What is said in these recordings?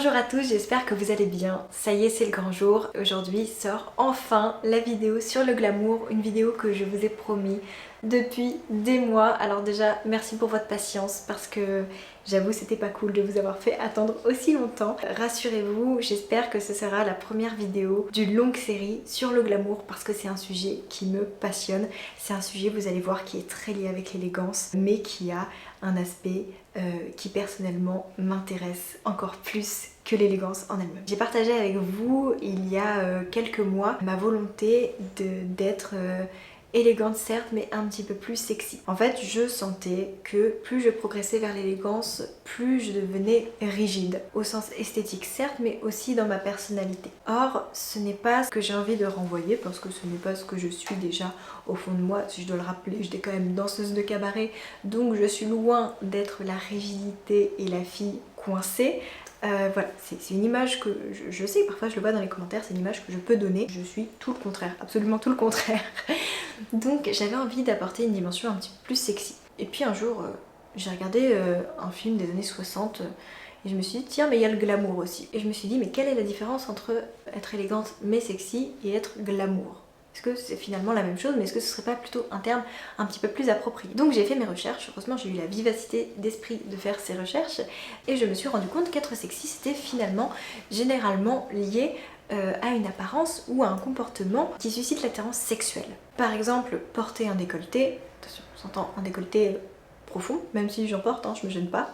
Bonjour à tous, j'espère que vous allez bien. Ça y est, c'est le grand jour. Aujourd'hui sort enfin la vidéo sur le glamour, une vidéo que je vous ai promis depuis des mois. Alors déjà, merci pour votre patience parce que j'avoue c'était pas cool de vous avoir fait attendre aussi longtemps. Rassurez-vous, j'espère que ce sera la première vidéo d'une longue série sur le glamour parce que c'est un sujet qui me passionne. C'est un sujet, vous allez voir, qui est très lié avec l'élégance mais qui a un aspect qui personnellement m'intéresse encore plus que l'élégance en elle-même. J'ai partagé avec vous il y a quelques mois ma volonté d'être élégante certes, mais un petit peu plus sexy. En fait, je sentais que plus je progressais vers l'élégance, plus je devenais rigide, au sens esthétique certes, mais aussi dans ma personnalité. Or, ce n'est pas ce que j'ai envie de renvoyer, parce que ce n'est pas ce que je suis déjà au fond de moi. Si je dois le rappeler, j'étais quand même danseuse de cabaret, donc je suis loin d'être la rigidité et la fille coincée. Voilà, c'est une image que je sais, parfois je le vois dans les commentaires, c'est une image que je peux donner. Je suis tout le contraire, absolument tout le contraire. Donc j'avais envie d'apporter une dimension un petit peu plus sexy. Et puis un jour, j'ai regardé un film des années 60 et je me suis dit tiens, mais il y a le glamour aussi. Et je me suis dit mais quelle est la différence entre être élégante mais sexy et être glamour ? Est-ce que c'est finalement la même chose, mais est-ce que ce serait pas plutôt un terme un petit peu plus approprié? Donc j'ai fait mes recherches, heureusement j'ai eu la vivacité d'esprit de faire ces recherches et je me suis rendu compte qu'être sexy c'était finalement généralement lié à une apparence ou à un comportement qui suscite l'attirance sexuelle. Par exemple, porter un décolleté, attention, on s'entend un décolleté profond, même si j'en porte, hein, je me gêne pas,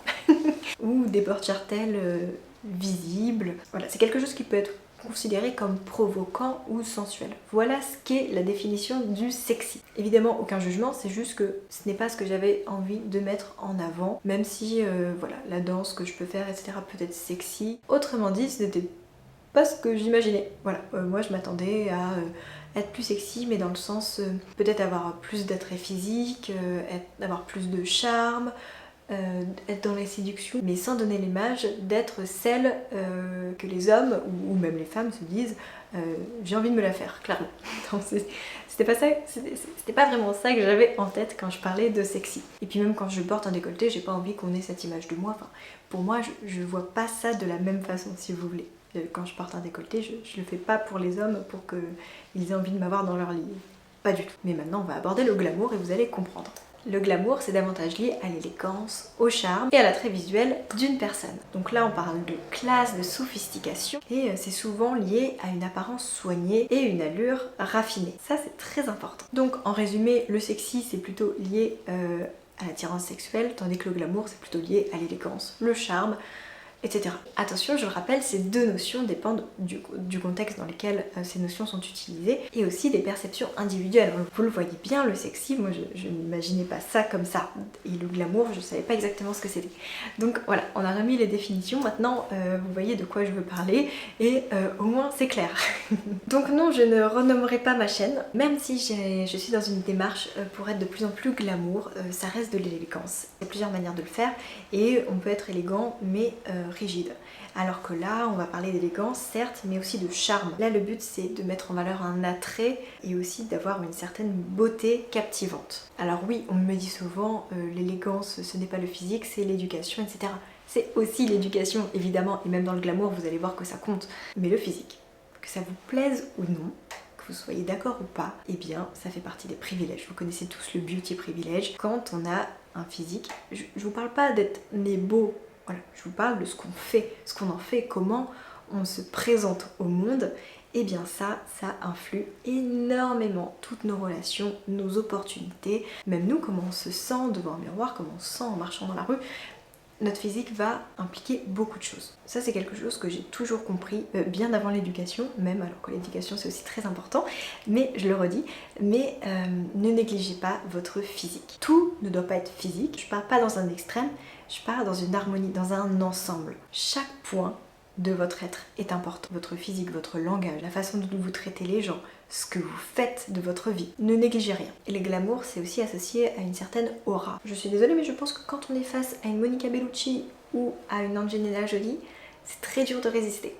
ou des porte-jartelles visibles. Voilà, c'est quelque chose qui peut être considéré comme provoquant ou sensuel. Voilà ce qu'est la définition du sexy. Évidemment, aucun jugement, c'est juste que ce n'est pas ce que j'avais envie de mettre en avant, même si voilà, la danse que je peux faire, etc. peut être sexy. Autrement dit, ce n'était pas ce que j'imaginais. Voilà, moi je m'attendais à être plus sexy, mais dans le sens peut-être avoir plus d'attrait physique, avoir plus de charme, être dans la séduction, mais sans donner l'image d'être celle que les hommes ou même les femmes se disent j'ai envie de me la faire, clairement. C'était pas ça, c'était pas vraiment ça que j'avais en tête quand je parlais de sexy. Et puis même quand je porte un décolleté, j'ai pas envie qu'on ait cette image de moi. Enfin, pour moi, je vois pas ça de la même façon, si vous voulez. Quand je porte un décolleté, je le fais pas pour les hommes pour qu'ils aient envie de m'avoir dans leur lit. Pas du tout. Mais maintenant, on va aborder le glamour et vous allez comprendre. Le glamour, c'est davantage lié à l'élégance, au charme et à l'attrait visuel d'une personne. Donc là, on parle de classe, de sophistication, et c'est souvent lié à une apparence soignée et une allure raffinée. Ça, c'est très important. Donc, en résumé, le sexy, c'est plutôt lié à l'attirance sexuelle, tandis que le glamour, c'est plutôt lié à l'élégance, le charme, etc. Attention, je le rappelle, ces deux notions dépendent du contexte dans lequel ces notions sont utilisées et aussi des perceptions individuelles. Vous le voyez bien, le sexy, moi je n'imaginais pas ça comme ça. Et le glamour, je ne savais pas exactement ce que c'était. Donc voilà, on a remis les définitions. Maintenant, vous voyez de quoi je veux parler et au moins c'est clair. Donc non, je ne renommerai pas ma chaîne, même si je suis dans une démarche pour être de plus en plus glamour, ça reste de l'élégance. Il y a plusieurs manières de le faire et on peut être élégant mais rigide. Alors que là, on va parler d'élégance, certes, mais aussi de charme. Là, le but, c'est de mettre en valeur un attrait et aussi d'avoir une certaine beauté captivante. Alors oui, on me dit souvent, l'élégance, ce n'est pas le physique, c'est l'éducation, etc. C'est aussi l'éducation, évidemment, et même dans le glamour, vous allez voir que ça compte. Mais le physique, que ça vous plaise ou non, que vous soyez d'accord ou pas, eh bien, ça fait partie des privilèges. Vous connaissez tous le beauty privilège. Quand on a un physique, je vous parle pas d'être né beau. Voilà, je vous parle de ce qu'on fait, ce qu'on en fait, comment on se présente au monde. Et bien ça influe énormément toutes nos relations, nos opportunités, même nous, comment on se sent devant un miroir, comment on se sent en marchant dans la rue. Notre physique va impliquer beaucoup de choses. Ça, c'est quelque chose que j'ai toujours compris bien avant l'éducation, même alors que l'éducation c'est aussi très important, mais je le redis, mais ne négligez pas votre physique. Tout ne doit pas être physique, je pars pas dans un extrême, je pars dans une harmonie, dans un ensemble. Chaque point de votre être est important. Votre physique, votre langage, la façon dont vous traitez les gens, ce que vous faites de votre vie. Ne négligez rien. Et le glamour, c'est aussi associé à une certaine aura. Je suis désolée, mais je pense que quand on est face à une Monica Bellucci ou à une Angelina Jolie, c'est très dur de résister.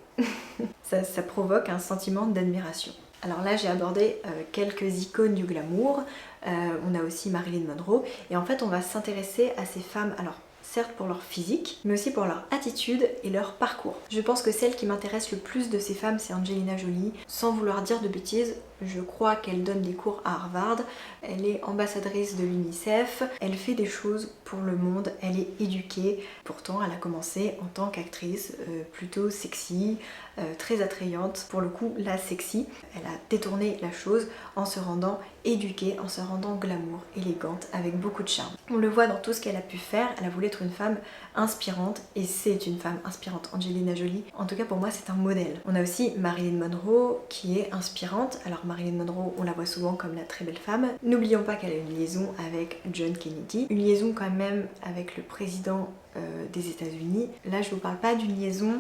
ça provoque un sentiment d'admiration. Alors là, j'ai abordé quelques icônes du glamour. On a aussi Marilyn Monroe. Et en fait, on va s'intéresser à ces femmes. Alors, certes pour leur physique, mais aussi pour leur attitude et leur parcours. Je pense que celle qui m'intéresse le plus de ces femmes, c'est Angelina Jolie. Sans vouloir dire de bêtises, je crois qu'elle donne des cours à Harvard, elle est ambassadrice de l'UNICEF, elle fait des choses pour le monde, elle est éduquée. Pourtant, elle a commencé en tant qu'actrice plutôt sexy, très attrayante, pour le coup la sexy. Elle a détourné la chose en se rendant éduquée, en se rendant glamour, élégante, avec beaucoup de charme. On le voit dans tout ce qu'elle a pu faire, elle a voulu être une femme inspirante et c'est une femme inspirante, Angelina Jolie. En tout cas pour moi c'est un modèle. On a aussi Marilyn Monroe qui est inspirante. Alors Marilyn Monroe on la voit souvent comme la très belle femme. N'oublions pas qu'elle a une liaison avec John Kennedy, une liaison quand même avec le président des États-Unis. Là je vous parle pas d'une liaison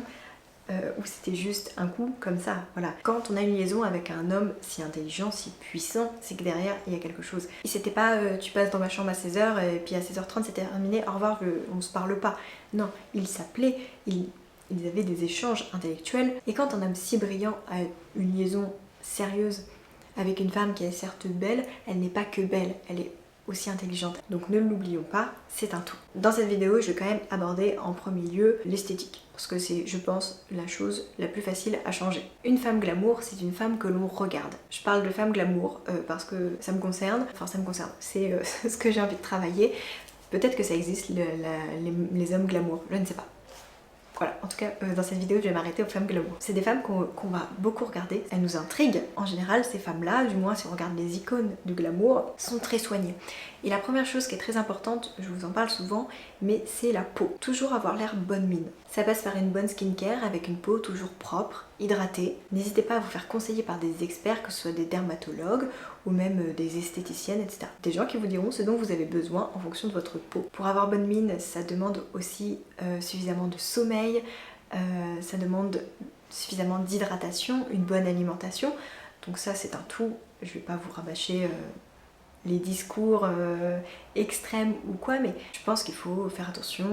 où c'était juste un coup comme ça, voilà. Quand on a une liaison avec un homme si intelligent, si puissant, c'est que derrière il y a quelque chose. Et c'était pas tu passes dans ma chambre à 16h et puis à 16h30 c'était terminé, au revoir, on se parle pas. Non, ils s'appelaient, ils avaient des échanges intellectuels. Et quand un homme si brillant a une liaison sérieuse avec une femme qui est certes belle, elle n'est pas que belle, elle est aussi intelligente. Donc ne l'oublions pas, c'est un tout. Dans cette vidéo, je vais quand même aborder en premier lieu l'esthétique. Parce que c'est, je pense, la chose la plus facile à changer. Une femme glamour, c'est une femme que l'on regarde. Je parle de femme glamour parce que ça me concerne, c'est ce que j'ai envie de travailler. Peut-être que ça existe, les hommes glamour, je ne sais pas. Voilà, en tout cas, dans cette vidéo, je vais m'arrêter aux femmes glamour. C'est des femmes qu'on va beaucoup regarder, elles nous intriguent. En général, ces femmes-là, du moins si on regarde les icônes du glamour, sont très soignées. Et la première chose qui est très importante, je vous en parle souvent, mais c'est la peau. Toujours avoir l'air bonne mine. Ça passe par une bonne skincare avec une peau toujours propre, hydratée. N'hésitez pas à vous faire conseiller par des experts, que ce soit des dermatologues ou même des esthéticiennes, etc. Des gens qui vous diront ce dont vous avez besoin en fonction de votre peau. Pour avoir bonne mine, ça demande aussi suffisamment de sommeil, ça demande suffisamment d'hydratation, une bonne alimentation. Donc ça c'est un tout, je vais pas vous rabâcher les discours extrêmes ou quoi, mais je pense qu'il faut faire attention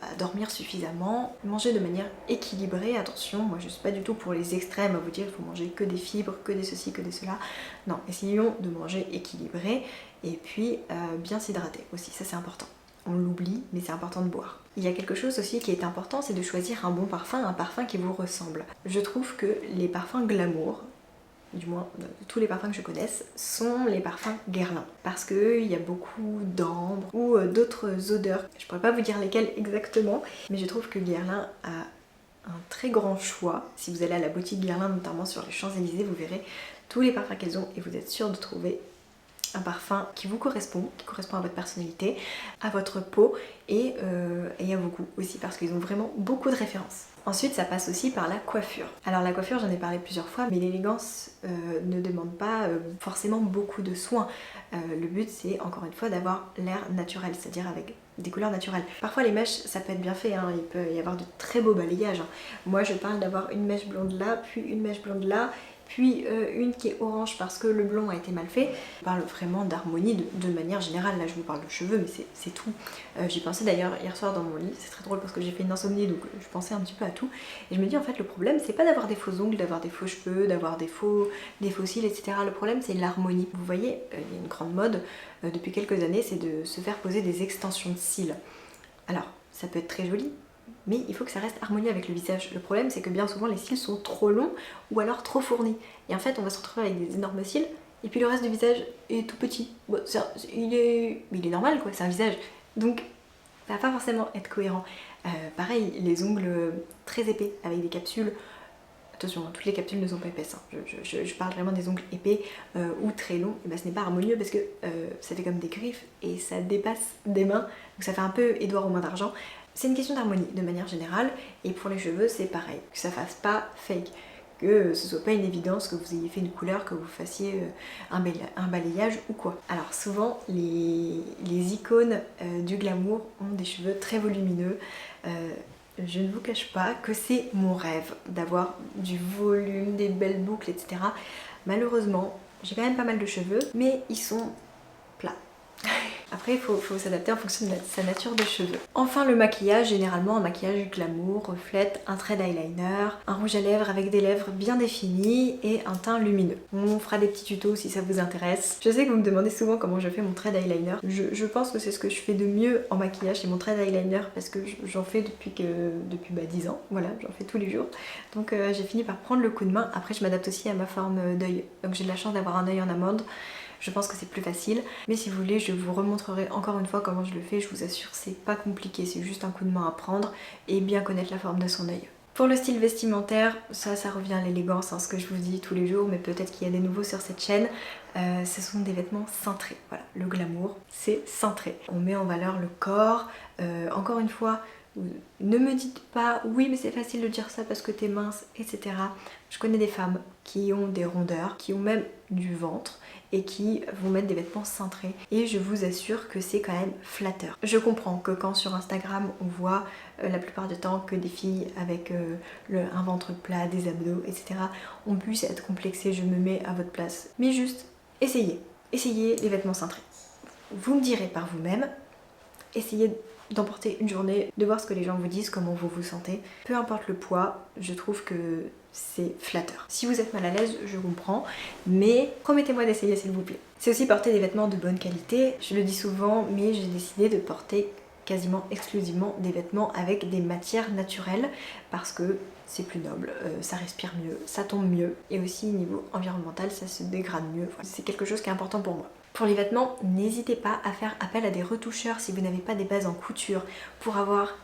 à dormir suffisamment, manger de manière équilibrée. Attention, moi je suis pas du tout pour les extrêmes à vous dire il faut manger que des fibres, que des ceci, que des cela. Non, essayons de manger équilibré et puis bien s'hydrater aussi, ça c'est important. On l'oublie, mais c'est important de boire. Il y a quelque chose aussi qui est important, c'est de choisir un bon parfum, un parfum qui vous ressemble. Je trouve que les parfums glamour, du moins tous les parfums que je connaisse, sont les parfums Guerlain. Parce qu'il y a beaucoup d'ambre ou d'autres odeurs. Je pourrais pas vous dire lesquelles exactement, mais je trouve que Guerlain a un très grand choix. Si vous allez à la boutique Guerlain, notamment sur les Champs-Élysées, vous verrez tous les parfums qu'elles ont et vous êtes sûr de trouver un parfum qui vous correspond, qui correspond à votre personnalité, à votre peau et à vos goûts aussi, parce qu'ils ont vraiment beaucoup de références. Ensuite, ça passe aussi par la coiffure. Alors la coiffure, j'en ai parlé plusieurs fois, mais l'élégance ne demande pas forcément beaucoup de soins. Le but, c'est encore une fois d'avoir l'air naturel, c'est-à-dire avec des couleurs naturelles. Parfois les mèches, ça peut être bien fait, hein. Il peut y avoir de très beaux balayages. Hein. Moi, je parle d'avoir une mèche blonde là, puis une mèche blonde là, puis une qui est orange parce que le blond a été mal fait. Je parle vraiment d'harmonie de manière générale. Là je vous parle de cheveux mais c'est tout. J'y pensais d'ailleurs hier soir dans mon lit, c'est très drôle parce que j'ai fait une insomnie donc je pensais un petit peu à tout. Et je me dis en fait le problème c'est pas d'avoir des faux ongles, d'avoir des faux cheveux, d'avoir des faux cils, etc. Le problème c'est l'harmonie. Vous voyez, il y a une grande mode depuis quelques années, c'est de se faire poser des extensions de cils. Alors ça peut être très joli, mais il faut que ça reste harmonieux avec le visage. Le problème c'est que bien souvent les cils sont trop longs ou alors trop fournis. Et en fait on va se retrouver avec des énormes cils et puis le reste du visage est tout petit. Bon, il est normal quoi, c'est un visage. Donc ça va pas forcément être cohérent. Pareil, les ongles très épais avec des capsules. Attention, toutes les capsules ne sont pas épaisses. Hein. Je parle vraiment des ongles épais ou très longs. Et ben, ce n'est pas harmonieux parce que ça fait comme des griffes et ça dépasse des mains. Donc ça fait un peu Édouard aux mains d'argent. C'est une question d'harmonie de manière générale. Et pour les cheveux, c'est pareil. Que ça fasse pas fake. Que ce soit pas une évidence que vous ayez fait une couleur, que vous fassiez un balayage ou quoi. Alors souvent, les icônes du glamour ont des cheveux très volumineux. Je ne vous cache pas que c'est mon rêve d'avoir du volume, des belles boucles, etc. Malheureusement, j'ai quand même pas mal de cheveux, mais ils sont plats. Après il faut s'adapter en fonction de sa nature de cheveux. Enfin le maquillage, généralement un maquillage glamour reflète un trait d'eyeliner, un rouge à lèvres avec des lèvres bien définies et un teint lumineux. On fera des petits tutos si ça vous intéresse. Je sais que vous me demandez souvent comment je fais mon trait d'eyeliner. Je pense que c'est ce que je fais de mieux en maquillage, c'est mon trait d'eyeliner parce que j'en fais depuis 10 ans, voilà, j'en fais tous les jours. Donc j'ai fini par prendre le coup de main. Après je m'adapte aussi à ma forme d'œil, donc j'ai de la chance d'avoir un œil en amande. Je pense que c'est plus facile, mais si vous voulez je vous remontrerai encore une fois comment je le fais. Je vous assure c'est pas compliqué, c'est juste un coup de main à prendre et bien connaître la forme de son œil. Pour le style vestimentaire, ça revient à l'élégance, hein, ce que je vous dis tous les jours, mais peut-être qu'il y a des nouveaux sur cette chaîne. Ce sont des vêtements cintrés, voilà, le glamour c'est cintré. On met en valeur le corps, encore une fois, ne me dites pas oui mais c'est facile de dire ça parce que t'es mince, etc. Je connais des femmes qui ont des rondeurs, qui ont même du ventre et qui vont mettre des vêtements cintrés et je vous assure que c'est quand même flatteur. Je comprends que quand sur Instagram on voit la plupart du temps que des filles avec un ventre plat, des abdos, etc. on puisse être complexé, je me mets à votre place. Mais juste essayez les vêtements cintrés. Vous me direz par vous-même, essayez d'emporter une journée, de voir ce que les gens vous disent, comment vous vous sentez. Peu importe le poids, je trouve que c'est flatteur. Si vous êtes mal à l'aise, je comprends, mais promettez-moi d'essayer s'il vous plaît. C'est aussi porter des vêtements de bonne qualité. Je le dis souvent, mais j'ai décidé de porter quasiment exclusivement des vêtements avec des matières naturelles parce que c'est plus noble, ça respire mieux, ça tombe mieux et aussi niveau environnemental ça se dégrade mieux. C'est quelque chose qui est important pour moi. Pour les vêtements, n'hésitez pas à faire appel à des retoucheurs si vous n'avez pas des bases en couture pour avoir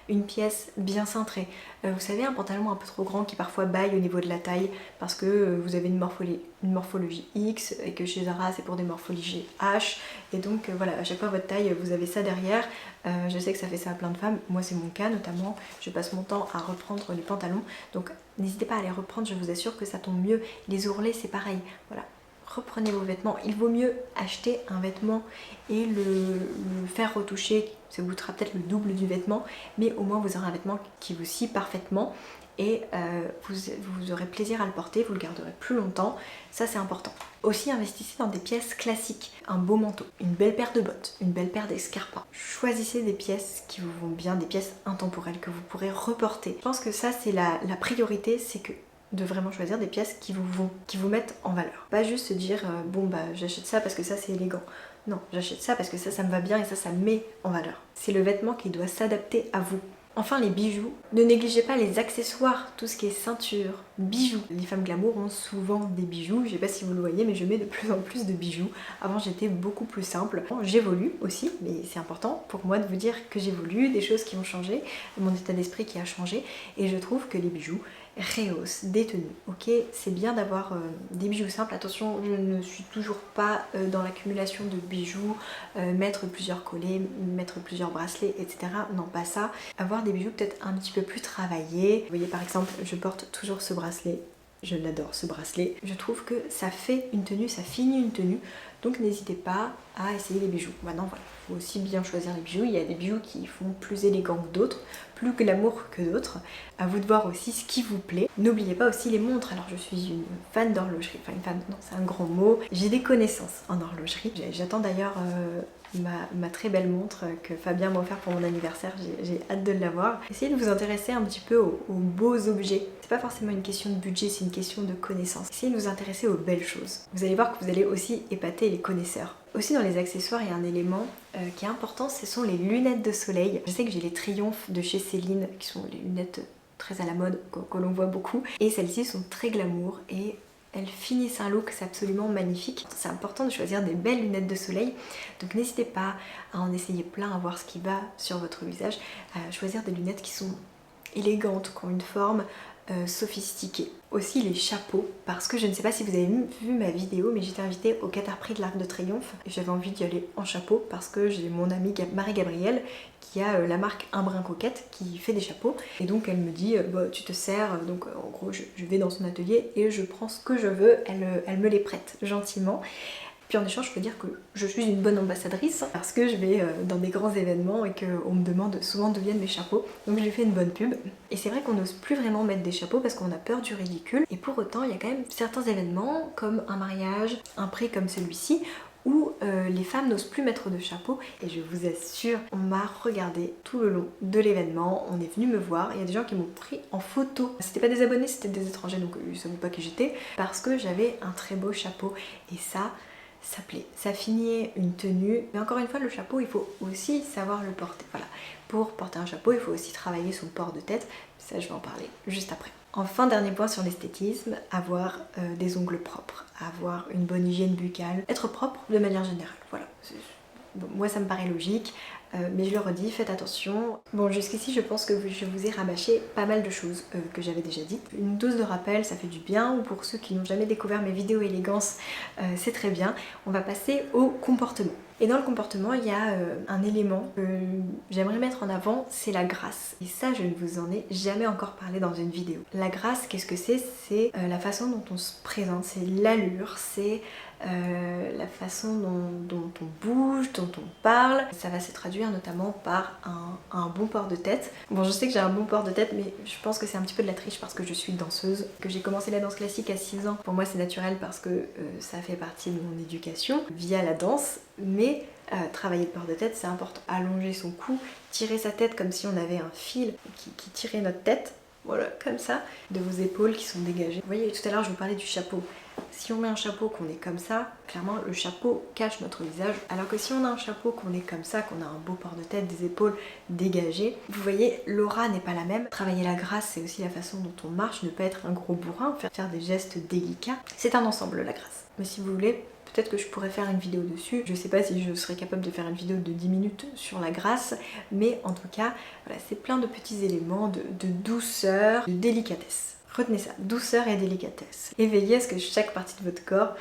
une pièce bien cintrée. Vous savez, un pantalon un peu trop grand qui parfois baille au niveau de la taille parce que vous avez une morphologie X et que chez Zara c'est pour des morphologies H et donc voilà, à chaque fois votre taille vous avez ça derrière. Je sais que ça fait ça à plein de femmes, moi c'est mon cas notamment, je passe mon temps à reprendre les pantalons donc n'hésitez pas à les reprendre, je vous assure que ça tombe mieux. Les ourlets c'est pareil, voilà. Reprenez vos vêtements, il vaut mieux acheter un vêtement et le faire retoucher, ça vous coûtera peut-être le double du vêtement, mais au moins vous aurez un vêtement qui vous scie parfaitement et vous aurez plaisir à le porter, vous le garderez plus longtemps, ça c'est important. Aussi investissez dans des pièces classiques, un beau manteau, une belle paire de bottes, une belle paire d'escarpins. Choisissez des pièces qui vous vont bien, des pièces intemporelles que vous pourrez reporter. Je pense que ça c'est la priorité, c'est que de vraiment choisir des pièces qui vous mettent en valeur. Pas juste se dire bon bah j'achète ça parce que ça c'est élégant. Non, j'achète ça parce que ça me va bien et ça me met en valeur. C'est le vêtement qui doit s'adapter à vous. Enfin les bijoux, ne négligez pas les accessoires, tout ce qui est ceinture, bijoux. Les femmes glamour ont souvent des bijoux, je sais pas si vous le voyez mais je mets de plus en plus de bijoux. Avant j'étais beaucoup plus simple. J'évolue aussi, mais c'est important pour moi de vous dire que j'évolue, des choses qui ont changé, mon état d'esprit qui a changé et je trouve que les bijoux rehaussent des tenues, ok? C'est bien d'avoir des bijoux simples, attention je ne suis toujours pas dans l'accumulation de bijoux, mettre plusieurs collets, mettre plusieurs bracelets, etc. Non pas ça, avoir des bijoux peut-être un petit peu plus travaillés. Vous voyez par exemple je porte toujours ce bracelet, je l'adore ce bracelet, je trouve que ça fait une tenue, ça finit une tenue, donc n'hésitez pas à essayer les bijoux. Maintenant voilà, il faut aussi bien choisir les bijoux, il y a des bijoux qui font plus élégant que d'autres, plus glamour que d'autres, à vous de voir aussi ce qui vous plaît. N'oubliez pas aussi les montres, alors je suis une fan d'horlogerie, enfin une fan, non c'est un grand mot, j'ai des connaissances en horlogerie, j'attends d'ailleurs ma très belle montre que Fabien m'a offert pour mon anniversaire, j'ai hâte de l'avoir. Essayez de vous intéresser un petit peu aux beaux objets. C'est pas forcément une question de budget, c'est une question de connaissance. Essayez de vous intéresser aux belles choses. Vous allez voir que vous allez aussi épater les connaisseurs. Aussi dans les accessoires, il y a un élément qui est important, ce sont les lunettes de soleil. Je sais que j'ai les Triomphe de chez Céline, qui sont les lunettes très à la mode, que l'on voit beaucoup. Et celles-ci sont très glamour et elles finissent un look, c'est absolument magnifique. C'est important de choisir des belles lunettes de soleil, donc n'hésitez pas à en essayer plein, à voir ce qui va sur votre visage, à choisir des lunettes qui sont élégantes, qui ont une forme sophistiquée. Aussi les chapeaux, parce que je ne sais pas si vous avez vu ma vidéo, mais j'étais invitée au Qatar Prix de l'Arc de Triomphe et j'avais envie d'y aller en chapeau parce que j'ai mon amie Marie-Gabrielle qui a la marque Un Brin Coquette qui fait des chapeaux et donc elle me dit bah, tu te sers, donc en gros je vais dans son atelier et je prends ce que je veux, elle me les prête gentiment. Puis en échange, je peux dire que je suis une bonne ambassadrice parce que je vais dans des grands événements et qu'on me demande souvent d'où viennent mes chapeaux. Donc j'ai fait une bonne pub. Et c'est vrai qu'on n'ose plus vraiment mettre des chapeaux parce qu'on a peur du ridicule. Et pour autant, il y a quand même certains événements comme un mariage, un prix comme celui-ci, où les femmes n'osent plus mettre de chapeau et je vous assure, on m'a regardé tout le long de l'événement, on est venu me voir, il y a des gens qui m'ont pris en photo. C'était pas des abonnés, c'était des étrangers, donc ils ne savaient pas qui j'étais, parce que j'avais un très beau chapeau et ça plaît. Ça finit une tenue, mais encore une fois, le chapeau, il faut aussi savoir le porter. Voilà, pour porter un chapeau, il faut aussi travailler son port de tête, ça je vais en parler juste après. Enfin, dernier point sur l'esthétisme, avoir des ongles propres, avoir une bonne hygiène buccale, être propre de manière générale, voilà. Bon, moi ça me paraît logique, mais je le redis, faites attention. Bon, jusqu'ici je pense que je vous ai rabâché pas mal de choses que j'avais déjà dites. Une dose de rappel, ça fait du bien, ou pour ceux qui n'ont jamais découvert mes vidéos élégance, c'est très bien. On va passer au comportement. Et dans le comportement, il y a un élément que j'aimerais mettre en avant, c'est la grâce. Et ça, je ne vous en ai jamais encore parlé dans une vidéo. La grâce, qu'est-ce que c'est? C'est la façon dont on se présente, c'est l'allure, c'est la façon dont on bouge, dont on parle. Ça va se traduire notamment par un bon port de tête. Bon, je sais que j'ai un bon port de tête, mais je pense que c'est un petit peu de la triche parce que je suis danseuse, que j'ai commencé la danse classique à 6 ans. Pour moi, c'est naturel parce que ça fait partie de mon éducation via la danse, mais travailler le port de tête, c'est important. Allonger son cou, tirer sa tête comme si on avait un fil qui tirait notre tête. Voilà, comme ça, de vos épaules qui sont dégagées. Vous voyez, tout à l'heure, je vous parlais du chapeau. Si on met un chapeau qu'on est comme ça, clairement, le chapeau cache notre visage. Alors que si on a un chapeau qu'on est comme ça, qu'on a un beau port de tête, des épaules dégagées, vous voyez, l'aura n'est pas la même. Travailler la grâce, c'est aussi la façon dont on marche, ne pas être un gros bourrin, faire des gestes délicats. C'est un ensemble, la grâce. Mais si vous voulez, peut-être que je pourrais faire une vidéo dessus. Je sais pas si je serais capable de faire une vidéo de 10 minutes sur la grâce, mais en tout cas, voilà, c'est plein de petits éléments de douceur, de délicatesse. Retenez ça, douceur et délicatesse. Et veillez à ce que chaque partie de votre corps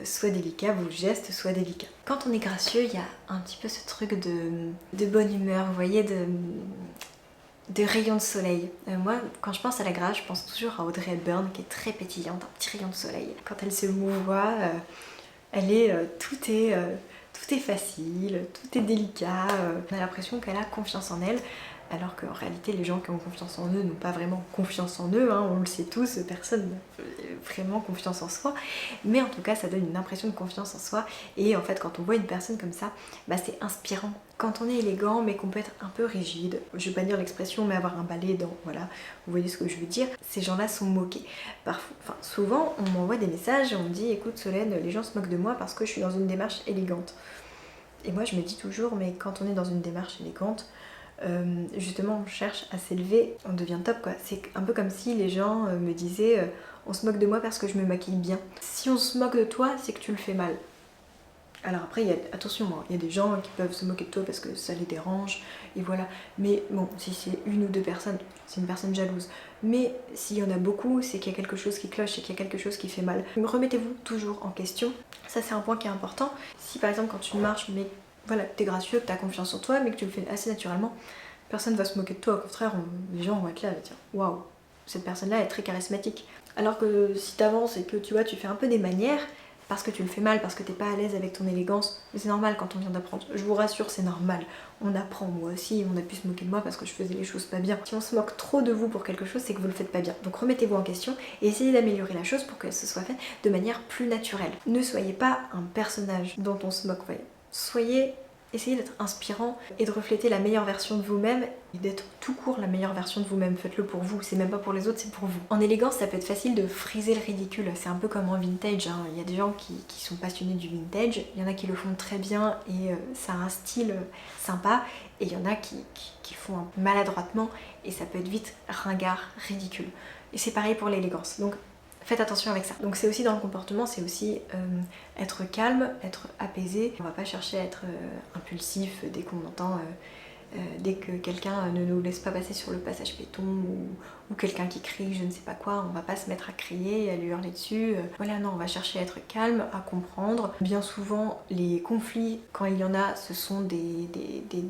soit délicat, vos gestes soient délicats. Quand on est gracieux, il y a un petit peu ce truc de bonne humeur, vous voyez, de rayons de soleil. Moi, quand je pense à la grâce, je pense toujours à Audrey Hepburn qui est très pétillante, un petit rayon de soleil. Quand elle se mouvoie, elle est, tout est facile, tout est délicat. On a l'impression qu'elle a confiance en elle. Alors qu'en réalité, les gens qui ont confiance en eux n'ont pas vraiment confiance en eux, hein, on le sait tous, personne n'a vraiment confiance en soi. Mais en tout cas, ça donne une impression de confiance en soi. Et en fait, quand on voit une personne comme ça, bah, c'est inspirant. Quand on est élégant, mais qu'on peut être un peu rigide, je vais pas dire l'expression, mais avoir un balai dans, voilà, vous voyez ce que je veux dire, ces gens-là sont moqués. Parfois, enfin, souvent, on m'envoie des messages et on me dit, écoute Solène, les gens se moquent de moi parce que je suis dans une démarche élégante. Et moi, je me dis toujours, mais quand on est dans une démarche élégante, justement on cherche à s'élever, on devient top quoi. C'est un peu comme si les gens me disaient on se moque de moi parce que je me maquille bien. Si on se moque de toi, c'est que tu le fais mal. Alors après, attention, il y a des gens qui peuvent se moquer de toi parce que ça les dérange, et voilà. Mais bon, si c'est une ou deux personnes, c'est une personne jalouse. Mais s'il y en a beaucoup, c'est qu'il y a quelque chose qui cloche, c'est qu'il y a quelque chose qui fait mal. Remettez-vous toujours en question, ça c'est un point qui est important. Si par exemple quand tu marches, mais voilà, t'es gracieux, que t'as confiance en toi, mais que tu le fais assez naturellement, personne va se moquer de toi, au contraire, les gens vont être là, dire waouh, cette personne-là est très charismatique. Alors que si t'avances et que tu vois, tu fais un peu des manières, parce que tu le fais mal, parce que t'es pas à l'aise avec ton élégance, mais c'est normal quand on vient d'apprendre, je vous rassure, c'est normal. On apprend, moi aussi, on a pu se moquer de moi parce que je faisais les choses pas bien. Si on se moque trop de vous pour quelque chose, c'est que vous le faites pas bien. Donc remettez-vous en question et essayez d'améliorer la chose pour que ce soit fait de manière plus naturelle. Ne soyez pas un personnage dont on se moque, vous voyez. Essayez d'être inspirant et de refléter la meilleure version de vous-même et d'être tout court la meilleure version de vous-même. Faites-le pour vous, c'est même pas pour les autres, c'est pour vous. En élégance, ça peut être facile de friser le ridicule, c'est un peu comme en vintage, hein. Il y a des gens qui sont passionnés du vintage, il y en a qui le font très bien et ça a un style sympa, et il y en a qui font un peu maladroitement et ça peut être vite ringard, ridicule. Et c'est pareil pour l'élégance. Donc faites attention avec ça. Donc c'est aussi dans le comportement, c'est aussi être calme, être apaisé. On va pas chercher à être impulsif dès qu'on entend, dès que quelqu'un ne nous laisse pas passer sur le passage piéton ou quelqu'un qui crie je ne sais pas quoi, on va pas se mettre à crier et à lui hurler dessus. Voilà, non, on va chercher à être calme, à comprendre. Bien souvent, les conflits, quand il y en a, ce sont des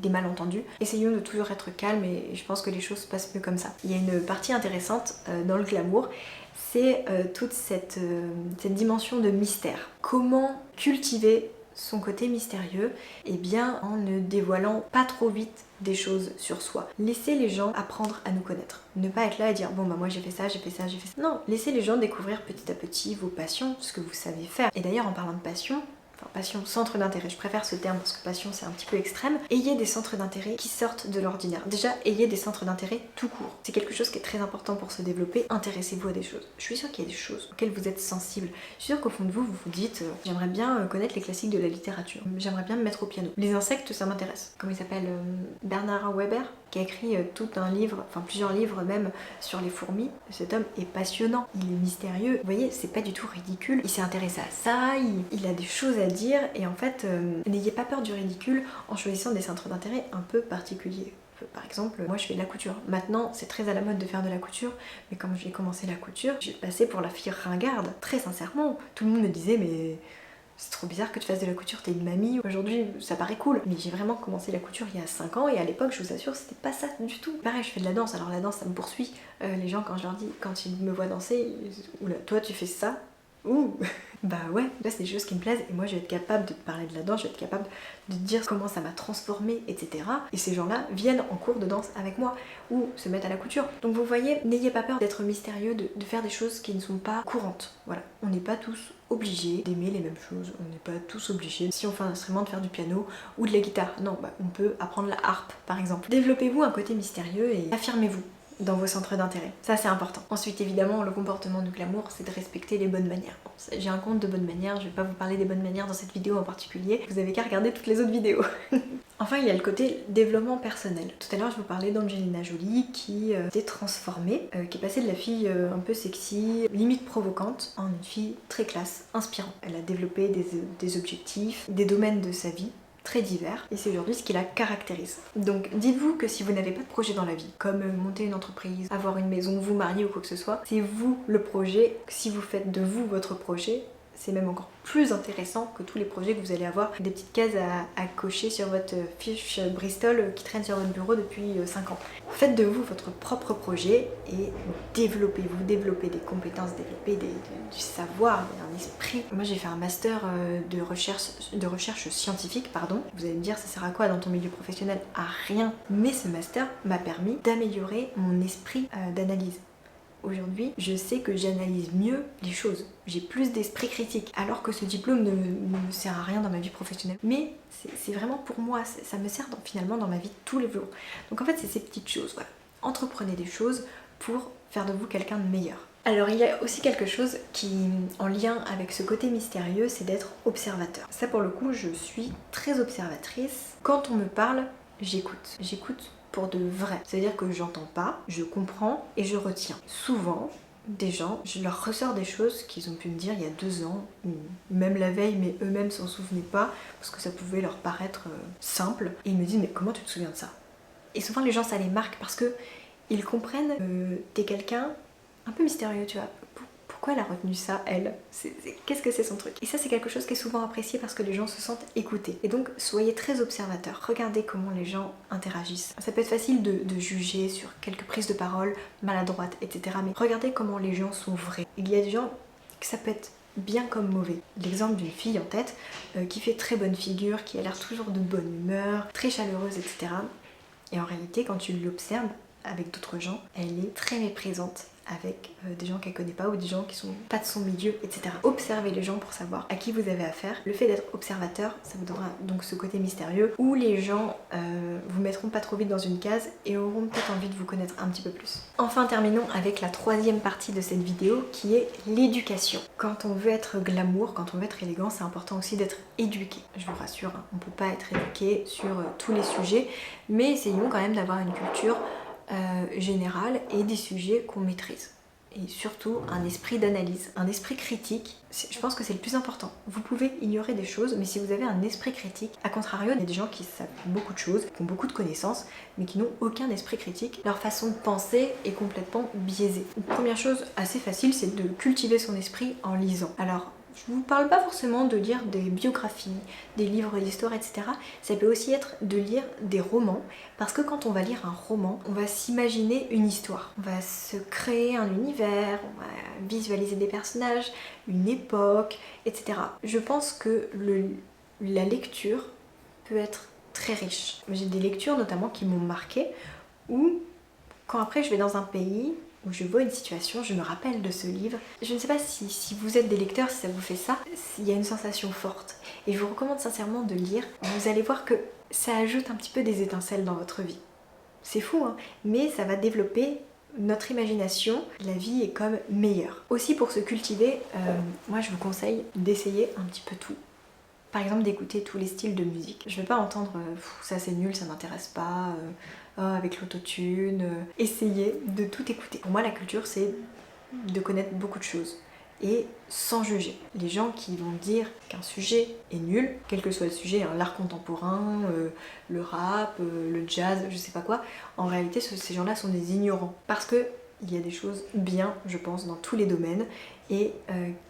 malentendus. Essayons de toujours être calme et je pense que les choses passent mieux comme ça. Il y a une partie intéressante dans le glamour, c'est toute cette dimension de mystère. Comment cultiver son côté mystérieux? Eh bien en ne dévoilant pas trop vite des choses sur soi. Laissez les gens apprendre à nous connaître. Ne pas être là et dire bon bah moi j'ai fait ça, j'ai fait ça, j'ai fait ça. Non, laissez les gens découvrir petit à petit vos passions, ce que vous savez faire. Et d'ailleurs en parlant de passion, passion, centre d'intérêt, je préfère ce terme parce que passion c'est un petit peu extrême. Ayez des centres d'intérêt qui sortent de l'ordinaire. Déjà, ayez des centres d'intérêt tout court. C'est quelque chose qui est très important pour se développer. Intéressez-vous à des choses. Je suis sûre qu'il y a des choses auxquelles vous êtes sensible. Je suis sûre qu'au fond de vous, vous vous dites j'aimerais bien connaître les classiques de la littérature. J'aimerais bien me mettre au piano. Les insectes, ça m'intéresse. Comment il s'appelle Bernard Weber, qui a écrit tout un livre, enfin plusieurs livres même, sur les fourmis. Cet homme est passionnant, il est mystérieux. Vous voyez, c'est pas du tout ridicule. Il s'est intéressé à ça, il a des choses à dire, et en fait, n'ayez pas peur du ridicule en choisissant des centres d'intérêt un peu particuliers. Par exemple, moi je fais de la couture. Maintenant, c'est très à la mode de faire de la couture, mais quand j'ai commencé la couture, j'ai passé pour la fille ringarde. Très sincèrement, tout le monde me disait mais c'est trop bizarre que tu fasses de la couture, t'es une mamie. Aujourd'hui, ça paraît cool. Mais j'ai vraiment commencé la couture il y a 5 ans et à l'époque, je vous assure, c'était pas ça du tout. Pareil, je fais de la danse. Alors la danse, ça me poursuit. Les gens, quand je leur dis, quand ils me voient danser, oula, toi tu fais ça? Ouh. Bah ouais, là c'est des choses qui me plaisent et moi je vais être capable de te parler de la danse, je vais être capable de te dire comment ça m'a transformée, etc. Et ces gens-là viennent en cours de danse avec moi ou se mettent à la couture. Donc vous voyez, n'ayez pas peur d'être mystérieux, de faire des choses qui ne sont pas courantes. Voilà, on n'est pas tous obligés d'aimer les mêmes choses, on n'est pas tous obligés, si on fait un instrument, de faire du piano ou de la guitare. Non, bah on peut apprendre la harpe par exemple. Développez-vous un côté mystérieux et affirmez-vous dans vos centres d'intérêt. Ça c'est important. Ensuite évidemment le comportement du glamour c'est de respecter les bonnes manières. Bon, j'ai un compte de bonnes manières, je vais pas vous parler des bonnes manières dans cette vidéo en particulier, vous avez qu'à regarder toutes les autres vidéos. Enfin il y a le côté développement personnel. Tout à l'heure je vous parlais d'Angelina Jolie qui s'est transformée, qui est passée de la fille un peu sexy, limite provocante, en une fille très classe, inspirante. Elle a développé des objectifs, des domaines de sa vie très divers et c'est aujourd'hui ce qui la caractérise. Donc dites-vous que si vous n'avez pas de projet dans la vie, comme monter une entreprise, avoir une maison, vous marier ou quoi que ce soit, c'est vous le projet. Si vous faites de vous votre projet, c'est même encore plus intéressant que tous les projets que vous allez avoir, des petites cases à cocher sur votre fiche Bristol qui traîne sur votre bureau depuis 5 ans. Faites de vous votre propre projet et développez-vous, développez des compétences, développez du savoir, un esprit. Moi j'ai fait un master de recherche scientifique, pardon. Vous allez me dire ça sert à quoi dans ton milieu professionnel? À rien. Mais ce master m'a permis d'améliorer mon esprit d'analyse. Aujourd'hui, je sais que j'analyse mieux les choses. J'ai plus d'esprit critique. Alors que ce diplôme ne me sert à rien dans ma vie professionnelle. Mais c'est vraiment pour moi. Ça me sert finalement dans ma vie de tous les jours. Donc en fait, c'est ces petites choses. Voilà. Entreprenez des choses pour faire de vous quelqu'un de meilleur. Alors il y a aussi quelque chose qui, en lien avec ce côté mystérieux, c'est d'être observateur. Ça pour le coup, je suis très observatrice. Quand on me parle, j'écoute. J'écoute pour de vrai. C'est-à-dire que j'entends pas, je comprends et je retiens. Souvent, des gens, je leur ressors des choses qu'ils ont pu me dire il y a 2 ans, ou même la veille, mais eux-mêmes s'en souvenaient pas, parce que ça pouvait leur paraître simple. Et ils me disent mais comment tu te souviens de ça? Et souvent les gens ça les marque parce que ils comprennent que t'es quelqu'un un peu mystérieux, tu vois. Pourquoi elle a retenu ça, elle? Qu'est-ce que c'est son truc? Et ça, c'est quelque chose qui est souvent apprécié parce que les gens se sentent écoutés. Et donc, soyez très observateurs. Regardez comment les gens interagissent. Ça peut être facile de juger sur quelques prises de parole maladroites, etc. Mais regardez comment les gens sont vrais. Il y a des gens que ça peut être bien comme mauvais. L'exemple d'une fille en tête qui fait très bonne figure, qui a l'air toujours de bonne humeur, très chaleureuse, etc. Et en réalité, quand tu l'observes avec d'autres gens, elle est très méprisante avec des gens qu'elle connaît pas ou des gens qui sont pas de son milieu, etc. Observez les gens pour savoir à qui vous avez affaire. Le fait d'être observateur, ça vous donnera donc ce côté mystérieux où les gens vous mettront pas trop vite dans une case et auront peut-être envie de vous connaître un petit peu plus. Enfin, terminons avec la troisième partie de cette vidéo qui est l'éducation. Quand on veut être glamour, quand on veut être élégant, c'est important aussi d'être éduqué. Je vous rassure, hein, on peut pas être éduqué sur tous les sujets, mais essayons quand même d'avoir une culture générale et des sujets qu'on maîtrise. Et surtout un esprit d'analyse, un esprit critique. Je pense que c'est le plus important. Vous pouvez ignorer des choses, mais si vous avez un esprit critique, à contrario, il y a des gens qui savent beaucoup de choses, qui ont beaucoup de connaissances, mais qui n'ont aucun esprit critique. Leur façon de penser est complètement biaisée. Une première chose assez facile, c'est de cultiver son esprit en lisant. Alors, je ne vous parle pas forcément de lire des biographies, des livres d'histoire, etc. Ça peut aussi être de lire des romans, parce que quand on va lire un roman, on va s'imaginer une histoire. On va se créer un univers, on va visualiser des personnages, une époque, etc. Je pense que la lecture peut être très riche. J'ai des lectures notamment qui m'ont marquée, où quand après je vais dans un pays, où je vois une situation, je me rappelle de ce livre. Je ne sais pas si vous êtes des lecteurs, si ça vous fait ça, il y a une sensation forte. Et je vous recommande sincèrement de lire. Vous allez voir que ça ajoute un petit peu des étincelles dans votre vie. C'est fou, hein, mais ça va développer notre imagination. La vie est comme meilleure. Aussi pour se cultiver, moi je vous conseille d'essayer un petit peu tout. Par exemple d'écouter tous les styles de musique. Je vais pas entendre ça c'est nul, ça m'intéresse pas, avec l'autotune. Essayez de tout écouter. Pour moi la culture c'est de connaître beaucoup de choses et sans juger. Les gens qui vont dire qu'un sujet est nul, quel que soit le sujet, hein, l'art contemporain, le rap, le jazz, je sais pas quoi, en réalité ces gens-là sont des ignorants. Parce que il y a des choses bien, je pense, dans tous les domaines et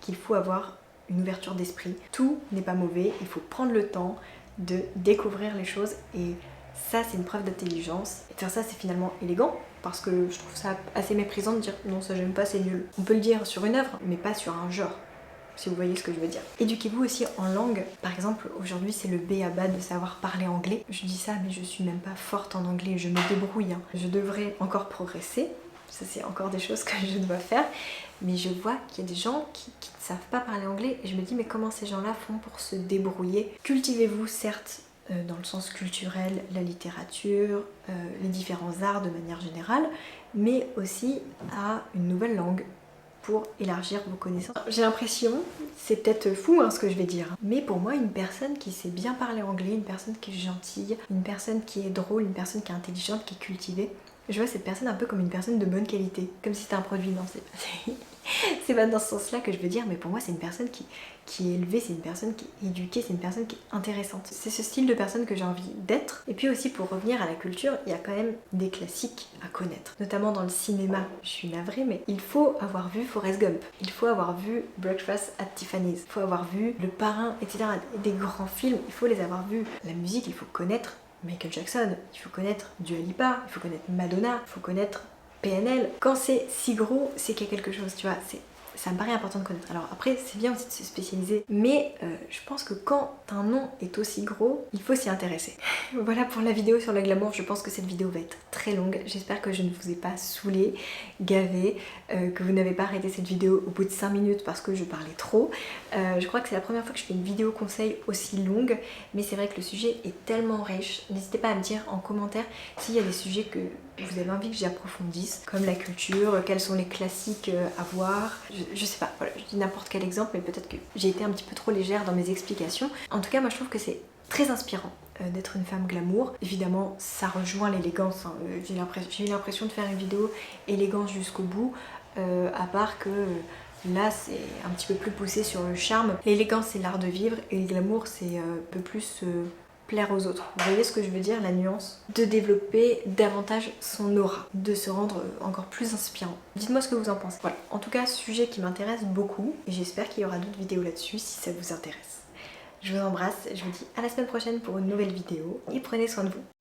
qu'il faut avoir une ouverture d'esprit. Tout n'est pas mauvais, il faut prendre le temps de découvrir les choses et ça c'est une preuve d'intelligence. Et faire ça c'est finalement élégant parce que je trouve ça assez méprisant de dire non ça j'aime pas, c'est nul. On peut le dire sur une œuvre mais pas sur un genre, si vous voyez ce que je veux dire. Éduquez-vous aussi en langue. Par exemple aujourd'hui c'est le b.a-ba de savoir parler anglais. Je dis ça mais je suis même pas forte en anglais, je me débrouille, hein. Je devrais encore progresser. Ça c'est encore des choses que je dois faire, mais je vois qu'il y a des gens qui ne savent pas parler anglais et je me dis mais comment ces gens-là font pour se débrouiller? Cultivez-vous certes dans le sens culturel, la littérature, les différents arts de manière générale, mais aussi à une nouvelle langue pour élargir vos connaissances. J'ai l'impression, c'est peut-être fou hein, ce que je vais dire, mais pour moi une personne qui sait bien parler anglais, une personne qui est gentille, une personne qui est drôle, une personne qui est intelligente, qui est cultivée, je vois cette personne un peu comme une personne de bonne qualité, comme si c'était un produit. Non, c'est pas dans ce sens-là que je veux dire, mais pour moi c'est une personne qui est élevée, c'est une personne qui est éduquée, c'est une personne qui est intéressante. C'est ce style de personne que j'ai envie d'être. Et puis aussi pour revenir à la culture, il y a quand même des classiques à connaître, notamment dans le cinéma. Je suis navrée, mais il faut avoir vu Forrest Gump, il faut avoir vu Breakfast at Tiffany's, il faut avoir vu Le Parrain, etc. Des grands films, il faut les avoir vus. La musique, il faut connaître Michael Jackson, il faut connaître Dua Lipa, il faut connaître Madonna, il faut connaître PNL. Quand c'est si gros, c'est qu'il y a quelque chose, tu vois, ça me paraît important de connaître. Alors après, c'est bien aussi de se spécialiser, mais je pense que quand un nom est aussi gros, il faut s'y intéresser. Voilà pour la vidéo sur le glamour, je pense que cette vidéo va être très longue. J'espère que je ne vous ai pas saoulé, gavé, que vous n'avez pas arrêté cette vidéo au bout de 5 minutes parce que je parlais trop. Je crois que c'est la première fois que je fais une vidéo conseil aussi longue, mais c'est vrai que le sujet est tellement riche. N'hésitez pas à me dire en commentaire s'il y a des sujets que vous avez envie que j'approfondisse, comme la culture, quels sont les classiques à voir. Je sais pas, voilà, je dis n'importe quel exemple, mais peut-être que j'ai été un petit peu trop légère dans mes explications. En tout cas, moi je trouve que c'est très inspirant d'être une femme glamour. Évidemment, ça rejoint l'élégance, hein. J'ai eu l'impression de faire une vidéo élégance jusqu'au bout, à part que là c'est un petit peu plus poussé sur le charme. L'élégance c'est l'art de vivre et le glamour c'est un peu plus plaire aux autres. Vous voyez ce que je veux dire, la nuance? De développer davantage son aura, de se rendre encore plus inspirant. Dites-moi ce que vous en pensez. Voilà, en tout cas, sujet qui m'intéresse beaucoup et j'espère qu'il y aura d'autres vidéos là-dessus si ça vous intéresse. Je vous embrasse, je vous dis à la semaine prochaine pour une nouvelle vidéo et prenez soin de vous.